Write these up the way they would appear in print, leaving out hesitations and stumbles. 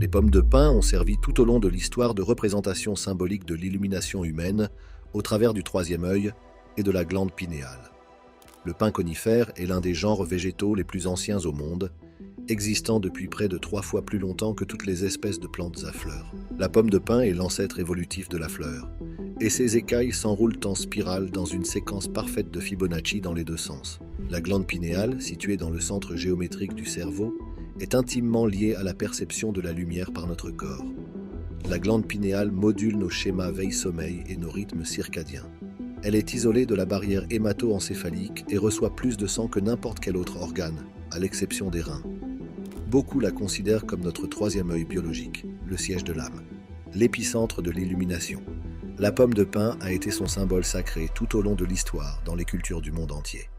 Les pommes de pin ont servi tout au long de l'histoire de représentation symbolique de l'illumination humaine au travers du troisième œil et de la glande pinéale. Le pin conifère est l'un des genres végétaux les plus anciens au monde, existant depuis près de 3 fois plus longtemps que toutes les espèces de plantes à fleurs. La pomme de pin est l'ancêtre évolutif de la fleur, et ses écailles s'enroulent en spirale dans une séquence parfaite de Fibonacci dans les deux sens. La glande pinéale, située dans le centre géométrique du cerveau, est intimement liée à la perception de la lumière par notre corps. La glande pinéale module nos schémas veille-sommeil et nos rythmes circadiens. Elle est isolée de la barrière hémato-encéphalique et reçoit plus de sang que n'importe quel autre organe, à l'exception des reins. Beaucoup la considèrent comme notre troisième œil biologique, le siège de l'âme, l'épicentre de l'illumination. La pomme de pin a été son symbole sacré tout au long de l'histoire dans les cultures du monde entier.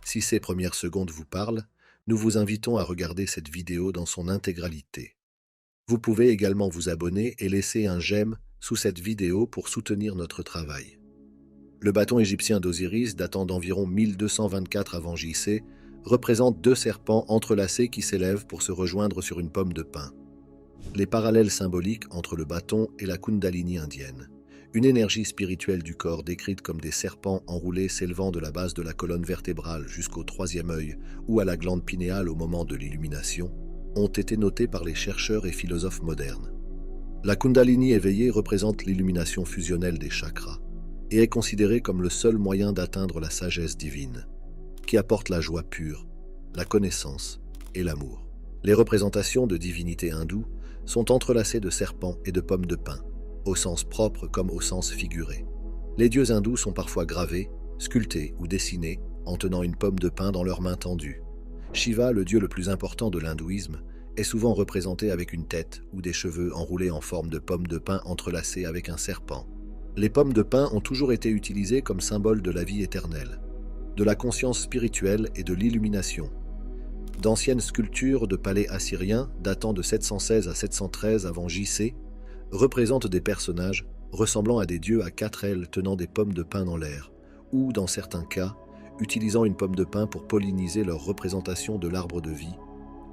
Si ces premières secondes vous parlent, nous vous invitons à regarder cette vidéo dans son intégralité. Vous pouvez également vous abonner et laisser un j'aime sous cette vidéo pour soutenir notre travail. Le bâton égyptien d'Osiris, datant d'environ 1224 avant JC, représente 2 serpents entrelacés qui s'élèvent pour se rejoindre sur une pomme de pin. Les parallèles symboliques entre le bâton et la Kundalini indienne, une énergie spirituelle du corps décrite comme des serpents enroulés s'élevant de la base de la colonne vertébrale jusqu'au troisième œil ou à la glande pinéale au moment de l'illumination, ont été notés par les chercheurs et philosophes modernes. La Kundalini éveillée représente l'illumination fusionnelle des chakras et est considérée comme le seul moyen d'atteindre la sagesse divine, qui apporte la joie pure, la connaissance et l'amour. Les représentations de divinités hindoues sont entrelacées de serpents et de pommes de pin, au sens propre comme au sens figuré. Les dieux hindous sont parfois gravés, sculptés ou dessinés en tenant une pomme de pin dans leurs mains tendues. Shiva, le dieu le plus important de l'hindouisme, est souvent représenté avec une tête ou des cheveux enroulés en forme de pomme de pin entrelacées avec un serpent. Les pommes de pin ont toujours été utilisées comme symbole de la vie éternelle, de la conscience spirituelle et de l'illumination. D'anciennes sculptures de palais assyriens datant de 716 à 713 avant JC représentent des personnages ressemblant à des dieux à 4 ailes tenant des pommes de pin dans l'air, ou, dans certains cas, utilisant une pomme de pin pour polliniser leur représentation de l'arbre de vie,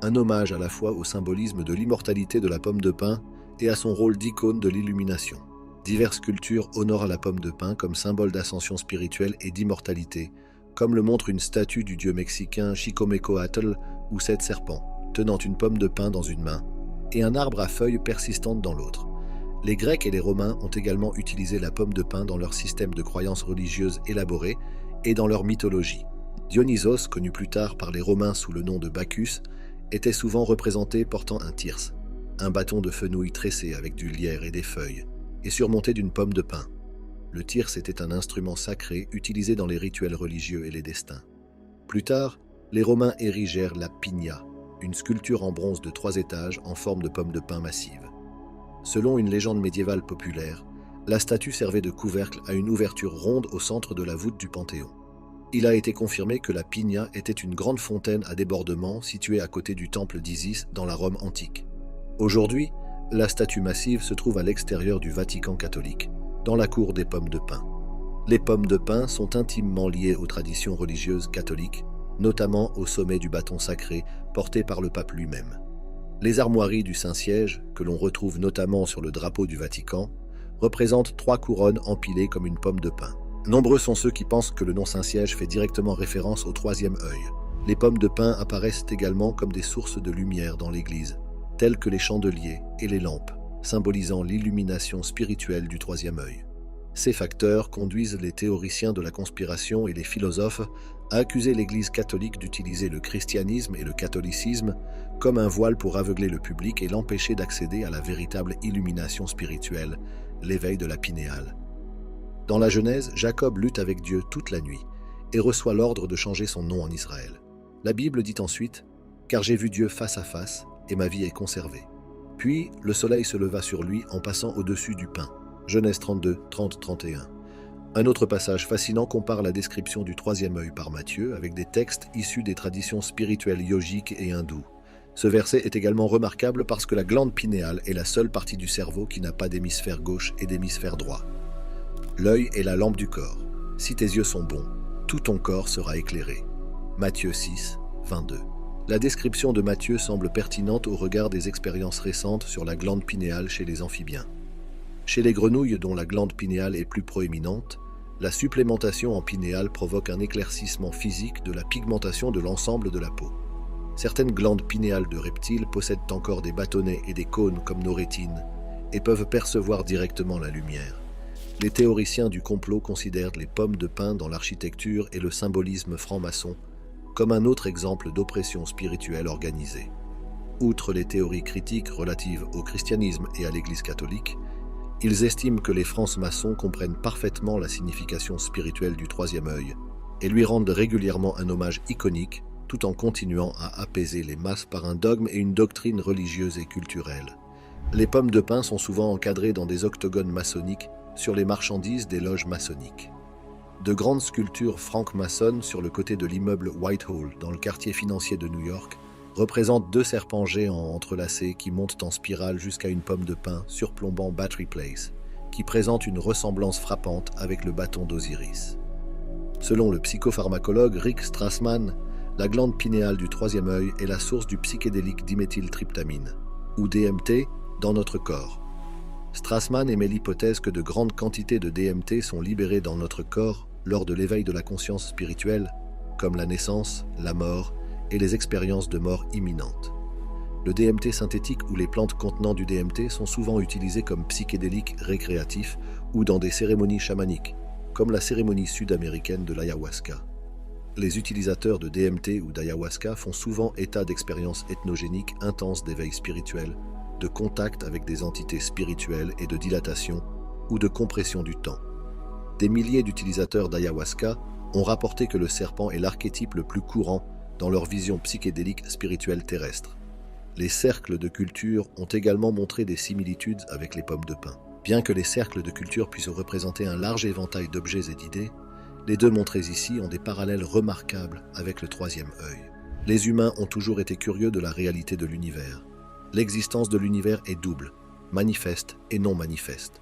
un hommage à la fois au symbolisme de l'immortalité de la pomme de pin et à son rôle d'icône de l'illumination. Diverses cultures honorent la pomme de pin comme symbole d'ascension spirituelle et d'immortalité, comme le montre une statue du dieu mexicain Chicomecoatl ou 7 serpents, tenant une pomme de pin dans une main et un arbre à feuilles persistantes dans l'autre. Les Grecs et les Romains ont également utilisé la pomme de pin dans leur système de croyances religieuses élaborées et dans leur mythologie. Dionysos, connu plus tard par les Romains sous le nom de Bacchus, était souvent représenté portant un thyrse, un bâton de fenouil tressé avec du lierre et des feuilles, et surmonté d'une pomme de pin. Le thyrse était un instrument sacré utilisé dans les rituels religieux et les destins. Plus tard, les Romains érigèrent la pigna, une sculpture en bronze de 3 étages en forme de pomme de pin massive. Selon une légende médiévale populaire, la statue servait de couvercle à une ouverture ronde au centre de la voûte du Panthéon. Il a été confirmé que la pigna était une grande fontaine à débordement située à côté du temple d'Isis dans la Rome antique. Aujourd'hui, la statue massive se trouve à l'extérieur du Vatican catholique, dans la cour des pommes de pin. Les pommes de pin sont intimement liées aux traditions religieuses catholiques, notamment au sommet du bâton sacré porté par le pape lui-même. Les armoiries du Saint-Siège, que l'on retrouve notamment sur le drapeau du Vatican, représentent 3 couronnes empilées comme une pomme de pin. Nombreux sont ceux qui pensent que le nom Saint-Siège fait directement référence au troisième œil. Les pommes de pin apparaissent également comme des sources de lumière dans l'Église, telles que les chandeliers et les lampes, symbolisant l'illumination spirituelle du troisième œil. Ces facteurs conduisent les théoriciens de la conspiration et les philosophes à accuser l'Église catholique d'utiliser le christianisme et le catholicisme comme un voile pour aveugler le public et l'empêcher d'accéder à la véritable illumination spirituelle, l'éveil de la pinéale. Dans la Genèse, Jacob lutte avec Dieu toute la nuit et reçoit l'ordre de changer son nom en Israël. La Bible dit ensuite « Car j'ai vu Dieu face à face et ma vie est conservée. » Puis le soleil se leva sur lui en passant au-dessus du pin. Genèse 32, 30-31. Un autre passage fascinant compare la description du troisième œil par Matthieu avec des textes issus des traditions spirituelles yogiques et hindoues. Ce verset est également remarquable parce que la glande pinéale est la seule partie du cerveau qui n'a pas d'hémisphère gauche et d'hémisphère droit. L'œil est la lampe du corps. Si tes yeux sont bons, tout ton corps sera éclairé. Matthieu 6, 22. La description de Mathieu semble pertinente au regard des expériences récentes sur la glande pinéale chez les amphibiens. Chez les grenouilles dont la glande pinéale est plus proéminente, la supplémentation en pinéal provoque un éclaircissement physique de la pigmentation de l'ensemble de la peau. Certaines glandes pinéales de reptiles possèdent encore des bâtonnets et des cônes comme nos rétines et peuvent percevoir directement la lumière. Les théoriciens du complot considèrent les pommes de pin dans l'architecture et le symbolisme franc-maçon comme un autre exemple d'oppression spirituelle organisée. Outre les théories critiques relatives au christianisme et à l'Église catholique, ils estiment que les francs-maçons comprennent parfaitement la signification spirituelle du troisième œil et lui rendent régulièrement un hommage iconique tout en continuant à apaiser les masses par un dogme et une doctrine religieuse et culturelle. Les pommes de pin sont souvent encadrées dans des octogones maçonniques sur les marchandises des loges maçonniques. De grandes sculptures franc-maçonnes sur le côté de l'immeuble Whitehall, dans le quartier financier de New York, représentent deux serpents géants entrelacés qui montent en spirale jusqu'à une pomme de pin surplombant Battery Place, qui présente une ressemblance frappante avec le bâton d'Osiris. Selon le psychopharmacologue Rick Strassman, la glande pinéale du troisième œil est la source du psychédélique diméthyltryptamine, ou DMT, dans notre corps. Strassman émet l'hypothèse que de grandes quantités de DMT sont libérées dans notre corps lors de l'éveil de la conscience spirituelle, comme la naissance, la mort et les expériences de mort imminente. Le DMT synthétique ou les plantes contenant du DMT sont souvent utilisées comme psychédéliques récréatifs ou dans des cérémonies chamaniques, comme la cérémonie sud-américaine de l'ayahuasca. Les utilisateurs de DMT ou d'ayahuasca font souvent état d'expériences ethnogéniques intenses d'éveil spirituel, de contact avec des entités spirituelles et de dilatation ou de compression du temps. Des milliers d'utilisateurs d'ayahuasca ont rapporté que le serpent est l'archétype le plus courant dans leur vision psychédélique spirituelle terrestre. Les cercles de culture ont également montré des similitudes avec les pommes de pin. Bien que les cercles de culture puissent représenter un large éventail d'objets et d'idées, les deux montrés ici ont des parallèles remarquables avec le troisième œil. Les humains ont toujours été curieux de la réalité de l'univers. L'existence de l'univers est double, manifeste et non manifeste.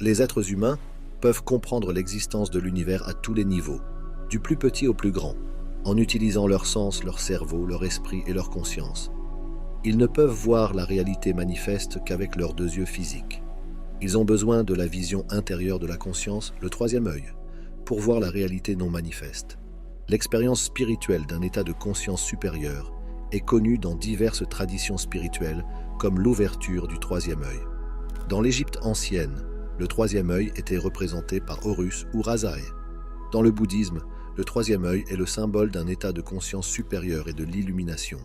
Les êtres humains peuvent comprendre l'existence de l'univers à tous les niveaux, du plus petit au plus grand, en utilisant leur sens, leur cerveau, leur esprit et leur conscience. Ils ne peuvent voir la réalité manifeste qu'avec leurs deux yeux physiques. Ils ont besoin de la vision intérieure de la conscience, le troisième œil, pour voir la réalité non manifeste. L'expérience spirituelle d'un état de conscience supérieure est connue dans diverses traditions spirituelles comme l'ouverture du troisième œil. Dans l'Égypte ancienne, le troisième œil était représenté par Horus ou Razaï. Dans le bouddhisme, le troisième œil est le symbole d'un état de conscience supérieure et de l'illumination.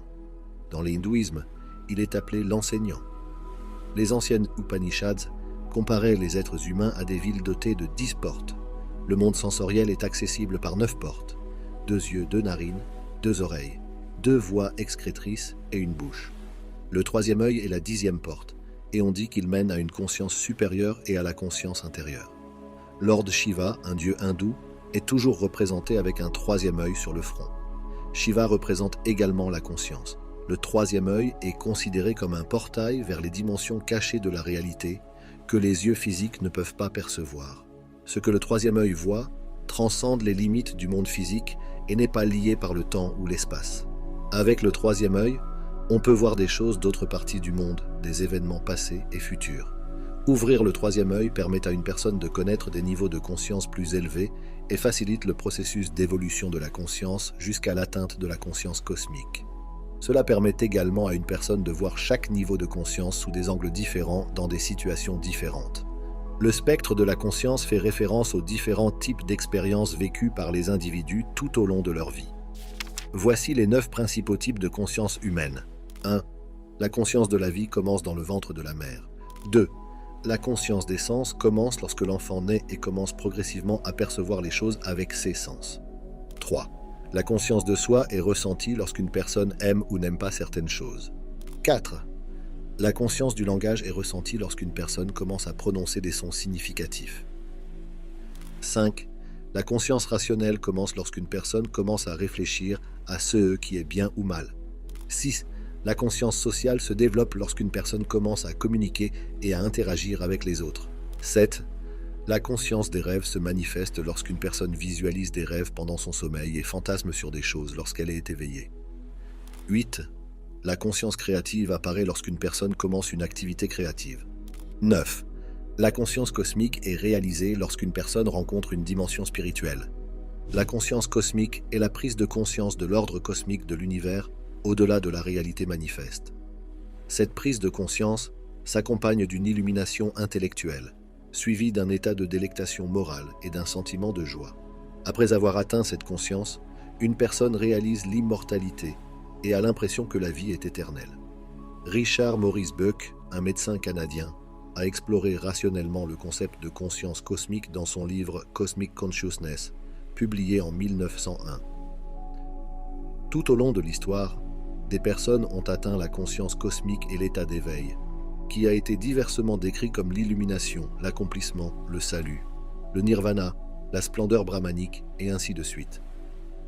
Dans l'hindouisme, il est appelé l'enseignant. Les anciennes Upanishads comparaient les êtres humains à des villes dotées de 10 portes. Le monde sensoriel est accessible par 9 portes, 2 yeux, 2 narines, 2 oreilles, 2 voies excrétrices et une bouche. Le troisième œil est la 10e porte, et on dit qu'il mène à une conscience supérieure et à la conscience intérieure. Lord Shiva, un dieu hindou, est toujours représenté avec un troisième œil sur le front. Shiva représente également la conscience. Le troisième œil est considéré comme un portail vers les dimensions cachées de la réalité que les yeux physiques ne peuvent pas percevoir. Ce que le troisième œil voit transcende les limites du monde physique et n'est pas lié par le temps ou l'espace. Avec le troisième œil, on peut voir des choses d'autres parties du monde, des événements passés et futurs. Ouvrir le troisième œil permet à une personne de connaître des niveaux de conscience plus élevés et facilite le processus d'évolution de la conscience jusqu'à l'atteinte de la conscience cosmique. Cela permet également à une personne de voir chaque niveau de conscience sous des angles différents dans des situations différentes. Le spectre de la conscience fait référence aux différents types d'expériences vécues par les individus tout au long de leur vie. Voici les 9 principaux types de conscience humaine. 1. La conscience de la vie commence dans le ventre de la mère. 2. La conscience des sens commence lorsque l'enfant naît et commence progressivement à percevoir les choses avec ses sens. 3. La conscience de soi est ressentie lorsqu'une personne aime ou n'aime pas certaines choses. 4. La conscience du langage est ressentie lorsqu'une personne commence à prononcer des sons significatifs. 5. La conscience rationnelle commence lorsqu'une personne commence à réfléchir à ce qui est bien ou mal. 6. La conscience sociale se développe lorsqu'une personne commence à communiquer et à interagir avec les autres. 7. La conscience des rêves se manifeste lorsqu'une personne visualise des rêves pendant son sommeil et fantasme sur des choses lorsqu'elle est éveillée. 8. La conscience créative apparaît lorsqu'une personne commence une activité créative. 9. La conscience cosmique est réalisée lorsqu'une personne rencontre une dimension spirituelle. La conscience cosmique est la prise de conscience de l'ordre cosmique de l'univers au-delà de la réalité manifeste. Cette prise de conscience s'accompagne d'une illumination intellectuelle, suivie d'un état de délectation morale et d'un sentiment de joie. Après avoir atteint cette conscience, une personne réalise l'immortalité et a l'impression que la vie est éternelle. Richard Maurice Bucke, un médecin canadien, a exploré rationnellement le concept de conscience cosmique dans son livre Cosmic Consciousness, publié en 1901. Tout au long de l'histoire, des personnes ont atteint la conscience cosmique et l'état d'éveil, qui a été diversement décrit comme l'illumination, l'accomplissement, le salut, le nirvana, la splendeur brahmanique, et ainsi de suite.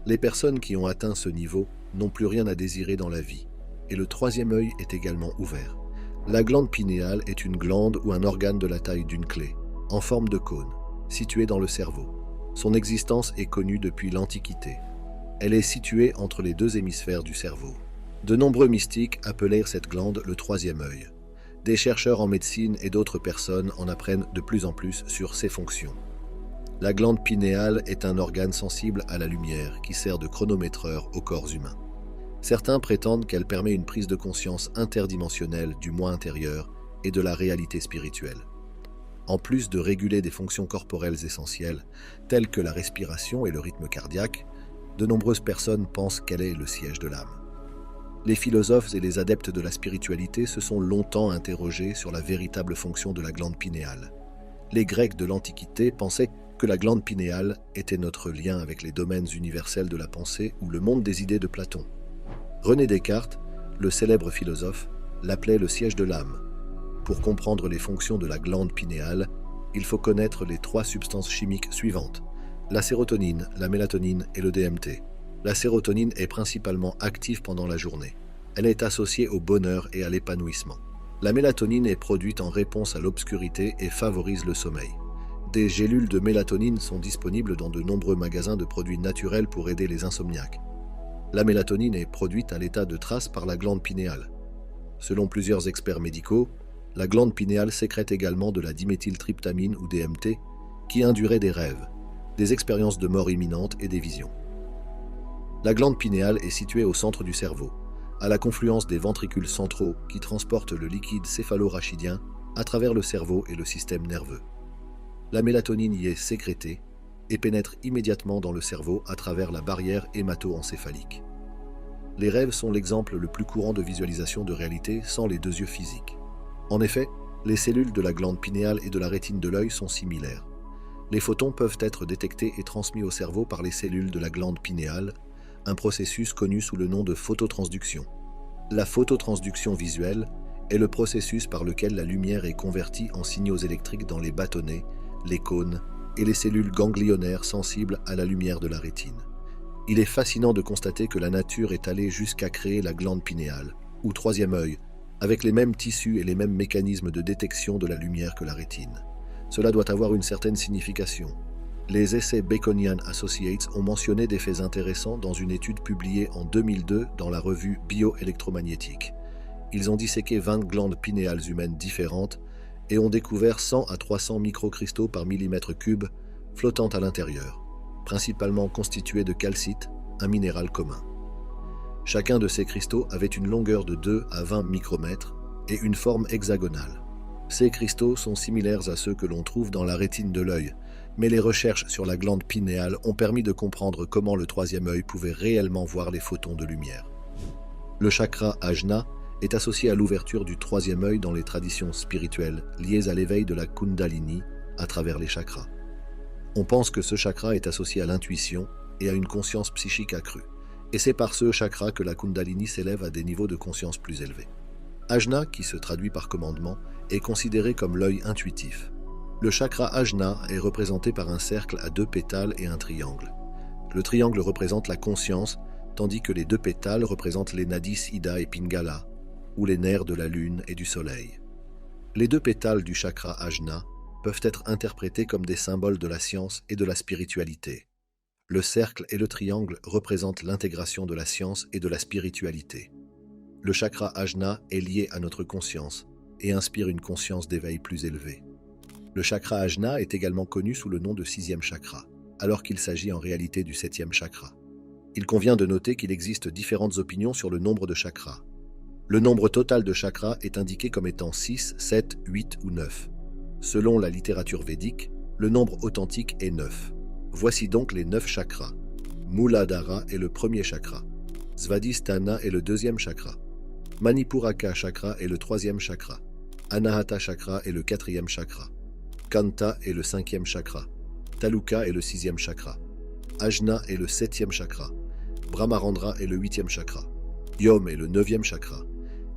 Les personnes qui ont atteint ce niveau n'ont plus rien à désirer dans la vie, et le troisième œil est également ouvert. La glande pinéale est une glande ou un organe de la taille d'une clé, en forme de cône, situé dans le cerveau. Son existence est connue depuis l'Antiquité. Elle est située entre les deux hémisphères du cerveau. De nombreux mystiques appelèrent cette glande le troisième œil. Des chercheurs en médecine et d'autres personnes en apprennent de plus en plus sur ses fonctions. La glande pinéale est un organe sensible à la lumière qui sert de chronométreur au corps humain. Certains prétendent qu'elle permet une prise de conscience interdimensionnelle du moi intérieur et de la réalité spirituelle. En plus de réguler des fonctions corporelles essentielles, telles que la respiration et le rythme cardiaque, de nombreuses personnes pensent qu'elle est le siège de l'âme. Les philosophes et les adeptes de la spiritualité se sont longtemps interrogés sur la véritable fonction de la glande pinéale. Les Grecs de l'Antiquité pensaient que la glande pinéale était notre lien avec les domaines universels de la pensée ou le monde des idées de Platon. René Descartes, le célèbre philosophe, l'appelait le siège de l'âme. Pour comprendre les fonctions de la glande pinéale, il faut connaître les 3 substances chimiques suivantes: la sérotonine, la mélatonine et le DMT. La sérotonine est principalement active pendant la journée. Elle est associée au bonheur et à l'épanouissement. La mélatonine est produite en réponse à l'obscurité et favorise le sommeil. Des gélules de mélatonine sont disponibles dans de nombreux magasins de produits naturels pour aider les insomniaques. La mélatonine est produite à l'état de trace par la glande pinéale. Selon plusieurs experts médicaux, la glande pinéale sécrète également de la diméthyltryptamine ou DMT qui induirait des rêves, des expériences de mort imminente et des visions. La glande pinéale est située au centre du cerveau, à la confluence des ventricules centraux qui transportent le liquide céphalo-rachidien à travers le cerveau et le système nerveux. La mélatonine y est sécrétée et pénètre immédiatement dans le cerveau à travers la barrière hémato-encéphalique. Les rêves sont l'exemple le plus courant de visualisation de réalité sans les 2 yeux physiques. En effet, les cellules de la glande pinéale et de la rétine de l'œil sont similaires. Les photons peuvent être détectés et transmis au cerveau par les cellules de la glande pinéale, un processus connu sous le nom de phototransduction. La phototransduction visuelle est le processus par lequel la lumière est convertie en signaux électriques dans les bâtonnets, les cônes et les cellules ganglionnaires sensibles à la lumière de la rétine. Il est fascinant de constater que la nature est allée jusqu'à créer la glande pinéale, ou troisième œil, avec les mêmes tissus et les mêmes mécanismes de détection de la lumière que la rétine. Cela doit avoir une certaine signification. Les essais Baconian Associates ont mentionné des faits intéressants dans une étude publiée en 2002 dans la revue Bioélectromagnétique. Ils ont disséqué 20 glandes pinéales humaines différentes et ont découvert 100 à 300 microcristaux par millimètre cube flottant à l'intérieur, principalement constitués de calcite, un minéral commun. Chacun de ces cristaux avait une longueur de 2 à 20 micromètres et une forme hexagonale. Ces cristaux sont similaires à ceux que l'on trouve dans la rétine de l'œil, mais les recherches sur la glande pinéale ont permis de comprendre comment le troisième œil pouvait réellement voir les photons de lumière. Le chakra Ajna est associé à l'ouverture du troisième œil dans les traditions spirituelles liées à l'éveil de la Kundalini à travers les chakras. On pense que ce chakra est associé à l'intuition et à une conscience psychique accrue, et c'est par ce chakra que la Kundalini s'élève à des niveaux de conscience plus élevés. Ajna, qui se traduit par commandement, est considéré comme l'œil intuitif. Le chakra Ajna est représenté par un cercle à 2 pétales et un triangle. Le triangle représente la conscience, tandis que les 2 pétales représentent les nadis Ida et Pingala, ou les nerfs de la lune et du soleil. Les 2 pétales du chakra Ajna peuvent être interprétés comme des symboles de la science et de la spiritualité. Le cercle et le triangle représentent l'intégration de la science et de la spiritualité. Le chakra Ajna est lié à notre conscience et inspire une conscience d'éveil plus élevée. Le chakra Ajna est également connu sous le nom de sixième chakra, alors qu'il s'agit en réalité du septième chakra. Il convient de noter qu'il existe différentes opinions sur le nombre de chakras. Le nombre total de chakras est indiqué comme étant 6, 7, 8 ou 9. Selon la littérature védique, le nombre authentique est 9. Voici donc les 9 chakras. Muladhara est le premier chakra. Svadhisthana est le deuxième chakra. Manipuraka chakra est le troisième chakra. Anahata chakra est le quatrième chakra. Kanta est le cinquième chakra. Taluka est le sixième chakra. Ajna est le septième chakra. Brahmarandra est le huitième chakra. Yom est le neuvième chakra.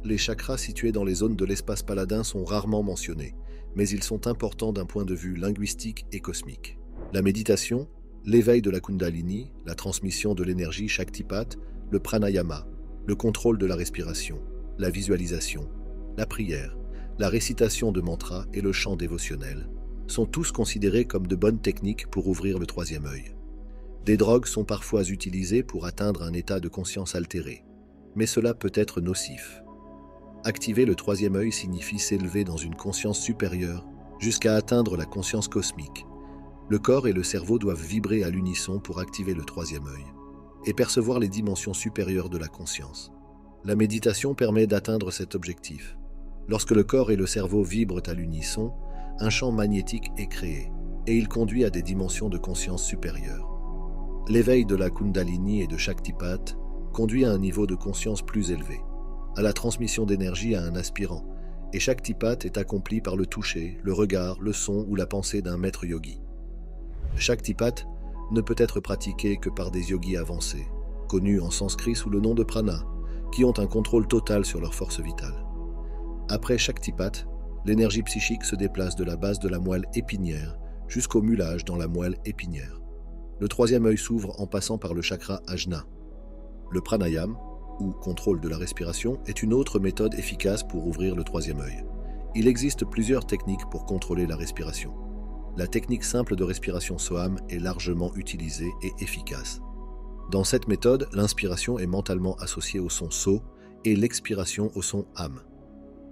Les chakras situés dans les zones de l'espace paladin sont rarement mentionnés, mais ils sont importants d'un point de vue linguistique et cosmique. La méditation, l'éveil de la Kundalini, la transmission de l'énergie Shaktipat, le pranayama, le contrôle de la respiration, la visualisation, la prière, la récitation de mantras et le chant dévotionnel sont tous considérés comme de bonnes techniques pour ouvrir le troisième œil. Des drogues sont parfois utilisées pour atteindre un état de conscience altéré, mais cela peut être nocif. Activer le troisième œil signifie s'élever dans une conscience supérieure jusqu'à atteindre la conscience cosmique. Le corps et le cerveau doivent vibrer à l'unisson pour activer le troisième œil et percevoir les dimensions supérieures de la conscience. La méditation permet d'atteindre cet objectif. Lorsque le corps et le cerveau vibrent à l'unisson, un champ magnétique est créé et il conduit à des dimensions de conscience supérieures. L'éveil de la Kundalini et de Shaktipat conduit à un niveau de conscience plus élevé, à la transmission d'énergie à un aspirant, et Shaktipat est accompli par le toucher, le regard, le son ou la pensée d'un maître yogi. Shaktipat ne peut être pratiqué que par des yogis avancés, connus en sanskrit sous le nom de prana, qui ont un contrôle total sur leur force vitale. Après Shaktipat, l'énergie psychique se déplace de la base de la moelle épinière jusqu'au mulage dans la moelle épinière. Le troisième œil s'ouvre en passant par le chakra Ajna. Le pranayam, ou contrôle de la respiration, est une autre méthode efficace pour ouvrir le troisième œil. Il existe plusieurs techniques pour contrôler la respiration. La technique simple de respiration Soham est largement utilisée et efficace. Dans cette méthode, l'inspiration est mentalement associée au son So et l'expiration au son Am.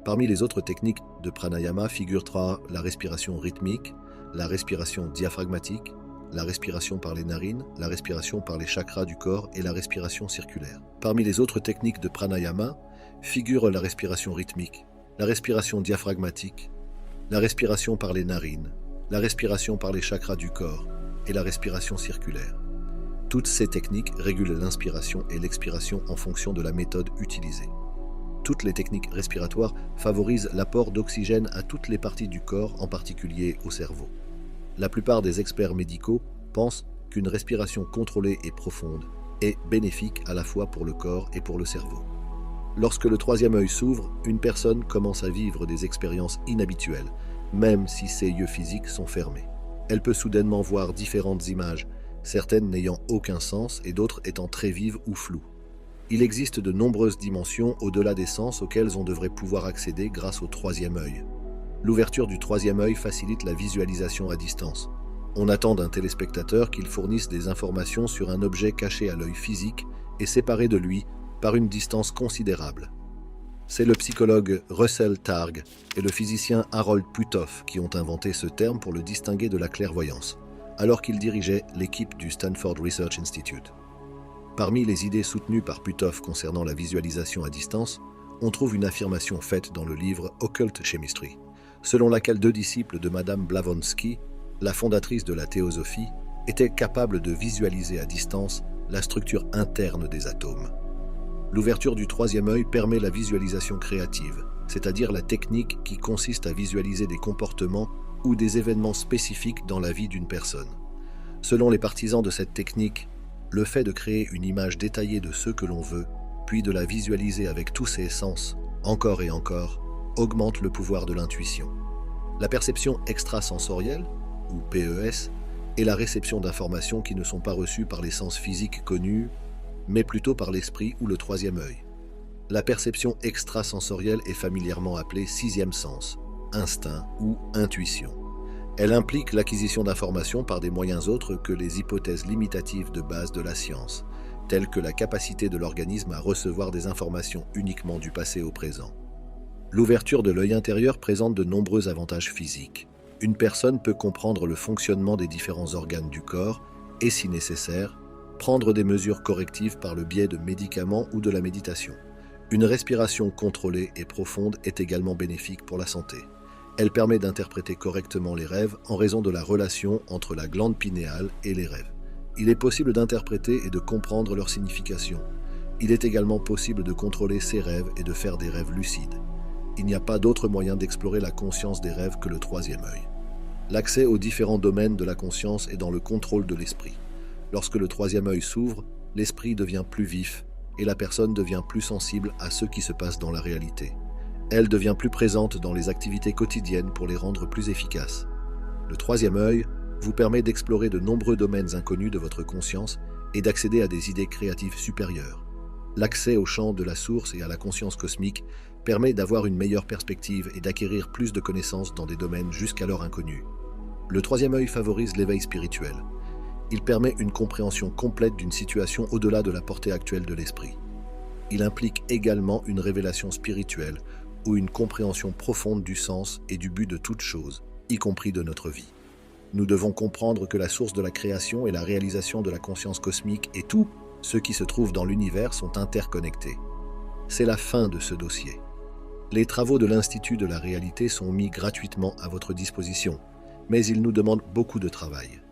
Parmi les autres techniques de pranayama figurera la respiration rythmique, la respiration diaphragmatique, la respiration par les narines, la respiration par les chakras du corps et la respiration circulaire. Parmi les autres techniques de pranayama figurent la respiration rythmique, la respiration diaphragmatique, la respiration par les narines, la respiration par les chakras du corps et la respiration circulaire. Toutes ces techniques régulent l'inspiration et l'expiration en fonction de la méthode utilisée. Toutes les techniques respiratoires favorisent l'apport d'oxygène à toutes les parties du corps, en particulier au cerveau. La plupart des experts médicaux pensent qu'une respiration contrôlée et profonde est bénéfique à la fois pour le corps et pour le cerveau. Lorsque le troisième œil s'ouvre, une personne commence à vivre des expériences inhabituelles, même si ses yeux physiques sont fermés. Elle peut soudainement voir différentes images, certaines n'ayant aucun sens et d'autres étant très vives ou floues. Il existe de nombreuses dimensions au-delà des sens auxquelles on devrait pouvoir accéder grâce au troisième œil. L'ouverture du troisième œil facilite la visualisation à distance. On attend d'un téléspectateur qu'il fournisse des informations sur un objet caché à l'œil physique et séparé de lui par une distance considérable. C'est le psychologue Russell Targ et le physicien Harold Puthoff qui ont inventé ce terme pour le distinguer de la clairvoyance, alors qu'ils dirigeaient l'équipe du Stanford Research Institute. Parmi les idées soutenues par Puthoff concernant la visualisation à distance, on trouve une affirmation faite dans le livre Occult Chemistry, selon laquelle 2 disciples de Madame Blavatsky, la fondatrice de la théosophie, étaient capables de visualiser à distance la structure interne des atomes. L'ouverture du troisième œil permet la visualisation créative, c'est-à-dire la technique qui consiste à visualiser des comportements ou des événements spécifiques dans la vie d'une personne. Selon les partisans de cette technique, le fait de créer une image détaillée de ce que l'on veut, puis de la visualiser avec tous ses sens, encore et encore, augmente le pouvoir de l'intuition. La perception extrasensorielle, ou PES, est la réception d'informations qui ne sont pas reçues par les sens physiques connus, mais plutôt par l'esprit ou le troisième œil. La perception extrasensorielle est familièrement appelée sixième sens, instinct ou intuition. Elle implique l'acquisition d'informations par des moyens autres que les hypothèses limitatives de base de la science, telles que la capacité de l'organisme à recevoir des informations uniquement du passé au présent. L'ouverture de l'œil intérieur présente de nombreux avantages physiques. Une personne peut comprendre le fonctionnement des différents organes du corps et, si nécessaire, prendre des mesures correctives par le biais de médicaments ou de la méditation. Une respiration contrôlée et profonde est également bénéfique pour la santé. Elle permet d'interpréter correctement les rêves en raison de la relation entre la glande pinéale et les rêves. Il est possible d'interpréter et de comprendre leur signification. Il est également possible de contrôler ses rêves et de faire des rêves lucides. Il n'y a pas d'autre moyen d'explorer la conscience des rêves que le troisième œil. L'accès aux différents domaines de la conscience est dans le contrôle de l'esprit. Lorsque le troisième œil s'ouvre, l'esprit devient plus vif et la personne devient plus sensible à ce qui se passe dans la réalité. Elle devient plus présente dans les activités quotidiennes pour les rendre plus efficaces. Le troisième œil vous permet d'explorer de nombreux domaines inconnus de votre conscience et d'accéder à des idées créatives supérieures. L'accès au champ de la source et à la conscience cosmique permet d'avoir une meilleure perspective et d'acquérir plus de connaissances dans des domaines jusqu'alors inconnus. Le troisième œil favorise l'éveil spirituel. Il permet une compréhension complète d'une situation au-delà de la portée actuelle de l'esprit. Il implique également une révélation spirituelle ou une compréhension profonde du sens et du but de toute chose, y compris de notre vie. Nous devons comprendre que la source de la création et la réalisation de la conscience cosmique et tout ce qui se trouve dans l'univers sont interconnectés. C'est la fin de ce dossier. Les travaux de l'Institut de la réalité sont mis gratuitement à votre disposition, mais ils nous demandent beaucoup de travail.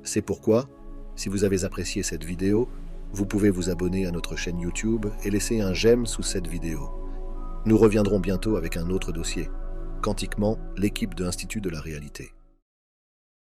C'est pourquoi, si vous avez apprécié cette vidéo, vous pouvez vous abonner à notre chaîne YouTube et laisser un j'aime sous cette vidéo. Nous reviendrons bientôt avec un autre dossier. Quantiquement, l'équipe de l'Institut de la réalité.